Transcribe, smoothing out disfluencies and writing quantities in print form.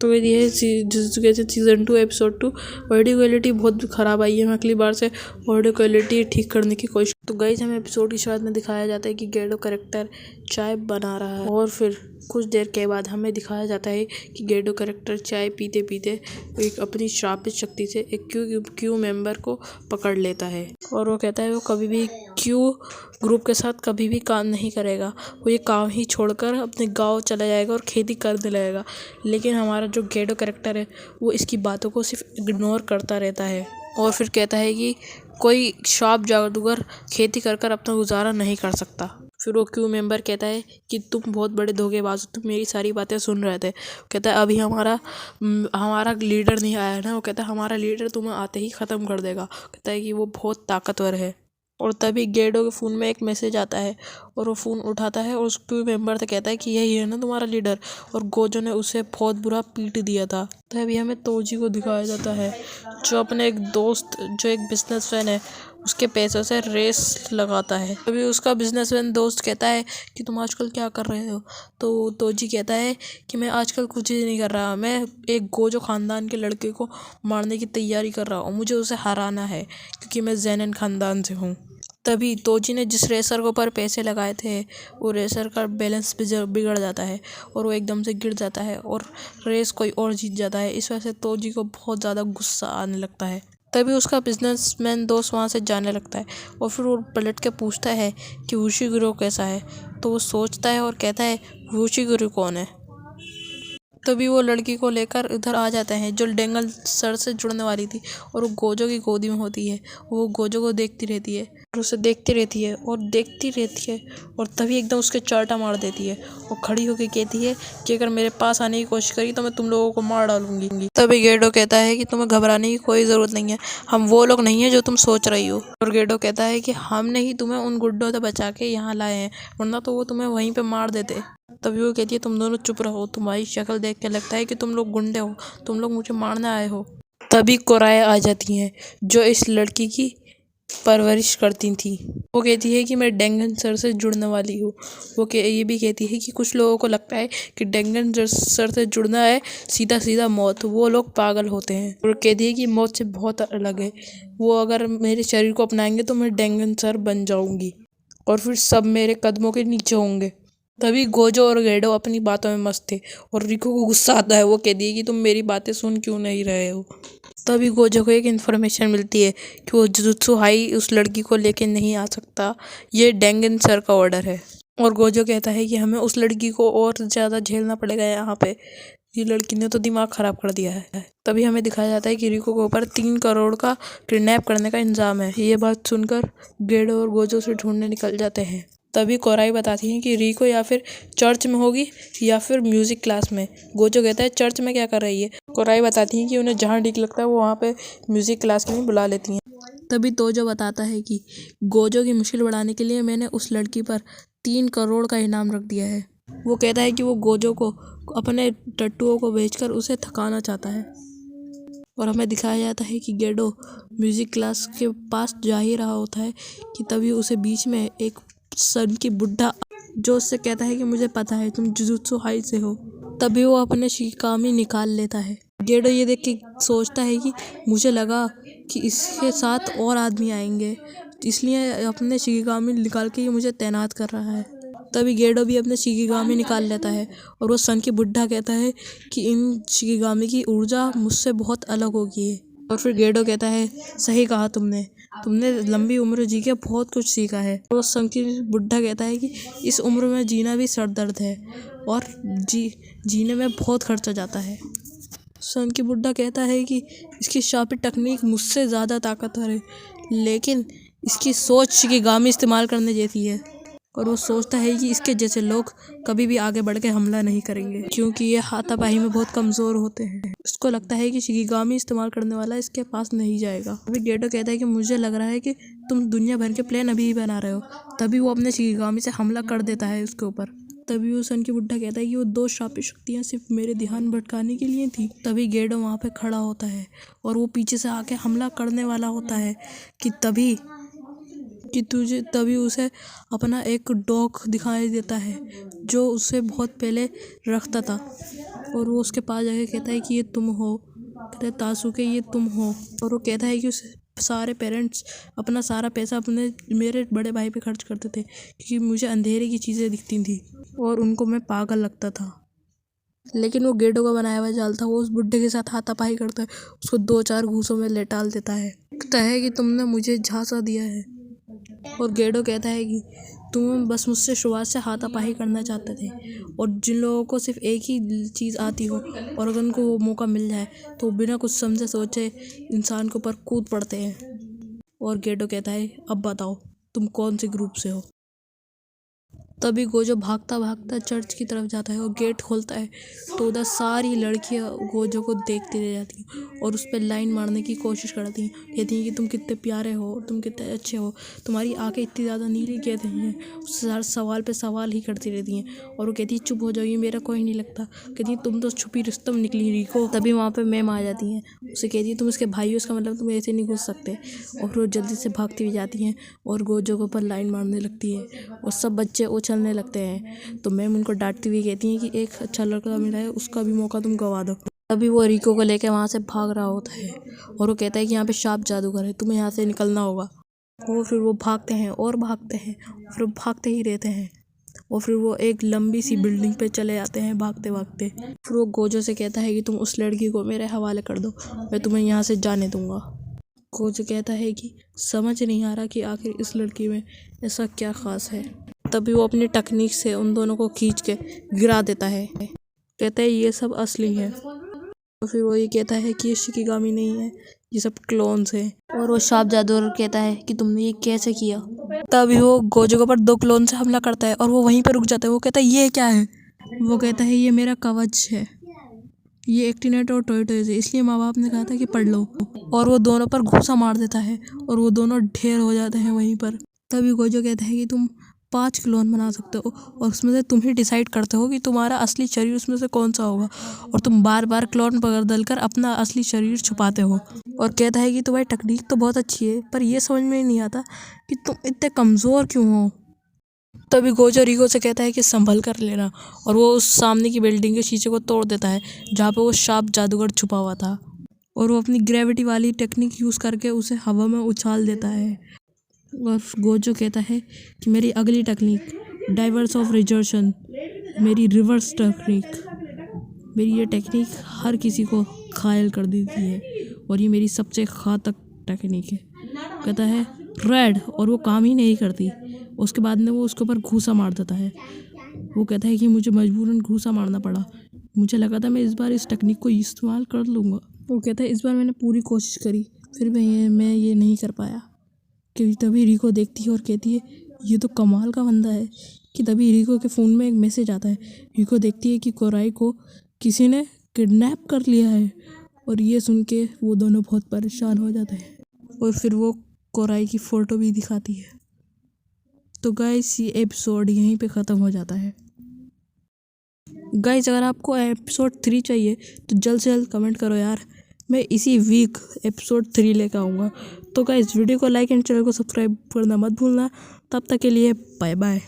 तो ये है jujutsu Kaisen season 2 episode 2। Audio quality बहुत ख़राब आई है। मैं अगली बार से ऑडियो क्वालिटी ठीक करने की कोशिश। तो गाइस हमें एपिसोड की शुरुआत में दिखाया जाता है कि गेडो कैरेक्टर चाय बना रहा है और फिर कुछ देर के बाद हमें दिखाया जाता है कि गेडो कैरेक्टर चाय पीते पीते एक अपनी श्रापित शक्ति से एक क्यू मेंबर को पकड़ लेता है और वो कहता है वो कभी भी क्यू ग्रुप के साथ कभी भी काम नहीं करेगा। वो ये काम ही छोड़कर अपने गांव चला जाएगा और खेती करने लगेगा। लेकिन हमारा जो गेडो कैरेक्टर है वो इसकी बातों को सिर्फ इग्नोर करता रहता है और फिर कहता है कि कोई शार्प जादूगर खेती कर कर अपना गुजारा नहीं कर सकता। फिर वो क्यू मेंबर कहता है कि तुम बहुत बड़े धोखेबाज हो, तुम मेरी सारी बातें सुन रहे थे। कहता है अभी हमारा लीडर नहीं आया ना। वो कहता है हमारा लीडर तुम्हें आते ही ख़त्म कर देगा। कहता है कि वो बहुत ताकतवर है। और तभी गेडो के फ़ोन में एक मैसेज आता है और वो फ़ोन उठाता है और उस क्यू मेंबर से कहता है कि यही है ना तुम्हारा लीडर। और गोजो ने उसे बहुत बुरा पीट दिया था। तभी हमें तोजी को दिखाया जाता है जो अपने एक दोस्त जो एक बिजनेसमैन है उसके पैसों से रेस लगाता है। तभी उसका बिजनेसमैन दोस्त कहता है कि तुम आजकल क्या कर रहे हो। तो तोजी कहता है कि मैं आजकल कुछ ही नहीं कर रहा, मैं एक गोजो ख़ानदान के लड़के को मारने की तैयारी कर रहा हूँ। मुझे उसे हराना है क्योंकि मैं ज़ेनन ख़ानदान से हूँ। तभी तोजी ने जिस रेसर के ऊपर पैसे लगाए थे वो रेसर का बैलेंस बिगड़ जाता है और वो एकदम से गिर जाता है और रेस कोई और जीत जाता है। इस वजह से तोजी को बहुत ज़्यादा गुस्सा आने लगता है। तभी उसका बिजनेसमैन दोस्त वहाँ से जाने लगता है और फिर वो पलट के पूछता है कि वुशिगुरु कैसा है। तो वो सोचता है और कहता है वुशिगुरु कौन है। तभी वो लड़की को लेकर इधर आ जाते हैं जो डेंगल सर से जुड़ने वाली थी और वो गोजो की गोदी में होती है। वो गोजो को देखती रहती है और उसे देखती रहती है और देखती रहती है और तभी एकदम उसके चांटा मार देती है और खड़ी होकर कहती है कि अगर मेरे पास आने की कोशिश करी तो मैं तुम लोगों को मार डालूंगी। तभी गेडो कहता है कि तुम्हें घबराने की कोई ज़रूरत नहीं है, हम वो लोग नहीं है जो तुम सोच रही हो। और गेडो कहता है कि हमने ही तुम्हें उन गुड्डों से बचा के यहाँ लाए हैं, वरना तो वो तुम्हें वहीं पे मार देते। तभी वो कहती है तुम दोनों चुप रहो, तुम्हारी शक्ल देख के लगता है कि तुम लोग गुंडे हो, तुम लोग मुझे मारने आए हो। तभी कोराए आ जाती हैं जो इस लड़की की परवरिश करती थी। वो कहती है कि मैं डेंगन सर से जुड़ने वाली हूँ। ये भी कहती है कि कुछ लोगों को लगता है कि डेंगन सर से जुड़ना है सीधा सीधा मौत, वो लोग पागल होते हैं। और कहती है कि मौत से बहुत अलग है, वो अगर मेरे शरीर को अपनाएंगे तो मैं डेंगन सर बन जाऊंगी और फिर सब मेरे कदमों के नीचे होंगे। तभी गोजो और गेडो अपनी बातों में मस्त थे और रिको को गुस्सा आता है। वो कहती है कि तुम मेरी बातें सुन क्यों नहीं रहे हो। तभी गोजो को एक इन्फॉर्मेशन मिलती है कि वो जुजुत्सु हाई उस लड़की को लेके नहीं आ सकता, ये डेंगन सर का ऑर्डर है। और गोजो कहता है कि हमें उस लड़की को और ज़्यादा झेलना पड़ेगा यहाँ पे, ये लड़की ने तो दिमाग ख़राब कर दिया है। तभी हमें दिखाया जाता है कि रिको के ऊपर 3 करोड़ का किडनैप करने का इल्ज़ाम है। ये बात सुनकर गेडो और गोजो से ढूंढने निकल जाते हैं। तभी कोराई बताती हैं कि रिको या फिर चर्च में होगी या फिर म्यूज़िक क्लास में। गोजो कहता है चर्च में क्या कर रही है। कोराई बताती हैं कि उन्हें जहाँ ठीक लगता है वो वहाँ पे म्यूज़िक क्लास के लिए बुला लेती हैं। तभी तोजो बताता है कि गोजो की मुश्किल बढ़ाने के लिए मैंने उस लड़की पर 3 करोड़ का इनाम रख दिया है। वो कहता है कि वो गोजो को अपने टट्टुओं को बेचकर उसे थकाना चाहता है। और हमें दिखाया जाता है कि गेडो म्यूज़िक क्लास के पास जा ही रहा होता है कि तभी उसे बीच में एक सन की बुड्ढा जो उससे कहता है कि मुझे पता है तुम जुजुत्सु हाई से हो। तभी वो अपने शिकामी निकाल लेता है। गेडो ये देख के सोचता है कि मुझे लगा कि इसके साथ और आदमी आएंगे, इसलिए अपने शिकामी निकाल के ये मुझे तैनात कर रहा है। तभी गेडो भी अपने शिकिगामी निकाल लेता है और वो सन की बुड्ढा कहता है कि इन शिकिगामी की ऊर्जा मुझसे बहुत अलग होगी है। और फिर गेडो कहता है सही कहा तुमने लंबी उम्र जी के बहुत कुछ सीखा है। और सन की बुड्ढा कहता है कि इस उम्र में जीना भी सर दर्द है और जीने में बहुत खर्चा जाता है। सन की बुड्ढा कहता है कि इसकी शापित टेक्निक मुझसे ज़्यादा ताकतवर है, लेकिन इसकी सोच शिकिगामी इस्तेमाल करने जैसी है। और वो सोचता है कि इसके जैसे लोग कभी भी आगे बढ़ के हमला नहीं करेंगे क्योंकि ये हाथापाई में बहुत कमज़ोर होते हैं। उसको लगता है कि शिकिगामी इस्तेमाल करने वाला इसके पास नहीं जाएगा। अभी गेडो कहता है कि मुझे लग रहा है कि तुम दुनिया भर के प्लान अभी ही बना रहे हो। तभी वो अपने शिकिगामी से हमला कर देता है उसके ऊपर। तभी वो सन की बुड्ढा कहता है कि वो 2 शापित शक्तियाँ सिर्फ मेरे ध्यान भटकाने के लिए थी। तभी गेडो वहाँ पे खड़ा होता है और वो पीछे से आके हमला करने वाला होता है कि तभी उसे अपना एक डॉग दिखाई देता है जो उसे बहुत पहले रखता था। और वो उसके पास जाके कहता है कि ये तुम हो, कहता है तासुके ये तुम हो। और वो कहता है कि उस सारे पेरेंट्स अपना सारा पैसा अपने मेरे बड़े भाई पे खर्च करते थे क्योंकि मुझे अंधेरे की चीज़ें दिखती थी और उनको मैं पागल लगता था। लेकिन वो गेडो का बनाया हुआ जाल था। वो उस बुड्ढे के साथ हाथापाई करता है, उसको 2-4 घूंसों में लेटाल देता है। कहता है कि तुमने मुझे झांसा दिया है। और गेडो कहता है कि तुम बस मुझसे शुरुआत से हाथापाई करना चाहते थे और जिन लोगों को सिर्फ एक ही चीज़ आती हो और अगर उनको वो मौका मिल जाए तो बिना कुछ समझे सोचे इंसान के ऊपर कूद पड़ते हैं। और गेडो कहता है अब बताओ तुम कौन से ग्रुप से हो। तभी गोजो भागता भागता चर्च की तरफ जाता है और गेट खोलता है तो उधर सारी लड़कियां गोजो को देखती रह जाती हैं और उस पर लाइन मारने की कोशिश करती हैं। कहती हैं कि तुम कितने प्यारे हो, तुम कितने अच्छे हो, तुम्हारी आंखें इतनी ज़्यादा नीली कहते हैं। उससे हर सवाल पे सवाल ही करती रहती हैं और वो कहती है चुप हो जाओ, ये मेरा कोई नहीं लगता। कहती है तुम तो छुपी रुस्तम निकली रिको। तभी वहाँ पर मैम आ जाती हैं, उसे कहती है तुम इसके भाई हो, इसका मतलब तुम ऐसे नहीं घुस सकते। और वो जल्दी से भागती हुई जाती हैं और गोजो के ऊपर लाइन मारने लगती है और सब बच्चे उछलने लगते हैं। तो मैम उनको डांटती हुई कहती हैं कि एक अच्छा लड़का मिला है, उसका भी मौका तुम गवा दो। तभी वो रिको को लेकर वहाँ से भाग रहा होता है और वो कहता है कि यहाँ पे शाप जादूगर है, तुम्हें यहाँ से निकलना होगा। और फिर वो भागते हैं और भागते हैं, फिर भागते ही रहते हैं और फिर वो एक लंबी सी बिल्डिंग पे चले जाते हैं भागते भागते। फिर वो गोजो से कहता है कि तुम उस लड़की को मेरे हवाले कर दो, मैं तुम्हें यहाँ से जाने दूंगा। गोजो कहता है कि समझ नहीं आ रहा कि आखिर इस लड़की में ऐसा क्या खास है। तभी वो अपनी टेक्निक से उन दोनों को खींच के गिरा देता है। कहता है ये सब असली है। तो फिर वो ये कहता है कि ये शिकिगामी नहीं है, ये सब क्लोन्स है। और वो शाप जादूगर कहता है कि तुमने ये कैसे किया। तभी वो गोजो के ऊपर 2 क्लोन से हमला करता है और वो वहीं पर रुक जाता है। वो कहता है ये क्या है। वो कहता है ये मेरा कवच है, ये एक्टिनेट और टोयोटोइज है, इसलिए माँ बाप ने कहा था कि पढ़ लो। और वो दोनों पर घूसा मार देता है और वो दोनों ढेर हो जाते हैं वहीं पर। तभी गोजो कहता है कि तुम 5 क्लोन बना सकते हो और उसमें से तुम ही डिसाइड करते हो कि तुम्हारा असली शरीर उसमें से कौन सा होगा और तुम बार बार क्लोन बदल कर अपना असली शरीर छुपाते हो। और कहता है कि तुम्हारी टेक्निक तो बहुत अच्छी है पर ये समझ में नहीं आता कि तुम इतने कमज़ोर क्यों हो। तभी गोजो रिको से कहता है कि संभल कर लेना और वो उस सामने की बिल्डिंग के शीशे को तोड़ देता है जहाँ पे वो शाप जादूगर छुपा हुआ था और वो अपनी ग्रेविटी वाली टेक्निक यूज़ करके उसे हवा में उछाल देता है। और गोजो कहता है कि मेरी अगली टेक्निक डाइवर्स ऑफ रिजर्शन, मेरी रिवर्स टेक्निक, मेरी ये टेक्निक हर किसी को घायल कर देती है और ये मेरी सबसे घातक टेक्निक है। कहता है रेड और वो काम ही नहीं करती। उसके बाद में वो उसके ऊपर घूसा मार देता है। वो कहता है कि मुझे मजबूरन घूसा मारना पड़ा, मुझे लगा था मैं इस बार इस टेक्निक को इस्तेमाल कर लूँगा। वो कहता है इस बार मैंने पूरी कोशिश करी फिर मैं ये नहीं कर पाया। क्योंकि तभी रिको देखती है और कहती है ये तो कमाल का बंदा है। कि तभी रिको के फ़ोन में एक मैसेज आता है। रिको देखती है कि कोराई को किसी ने किडनैप कर लिया है और ये सुन के वो दोनों बहुत परेशान हो जाते हैं और फिर वो कोराई की फ़ोटो भी दिखाती है। तो गाइस ये एपिसोड यहीं पे ख़त्म हो जाता है। गाइस अगर आपको एपिसोड 3 चाहिए तो जल्द से जल्द कमेंट करो यार, मैं इसी वीक एपिसोड 3 लेकर आऊँगा। तो गाइस वीडियो को लाइक एंड चैनल को सब्सक्राइब करना मत भूलना। तब तक के लिए बाय बाय।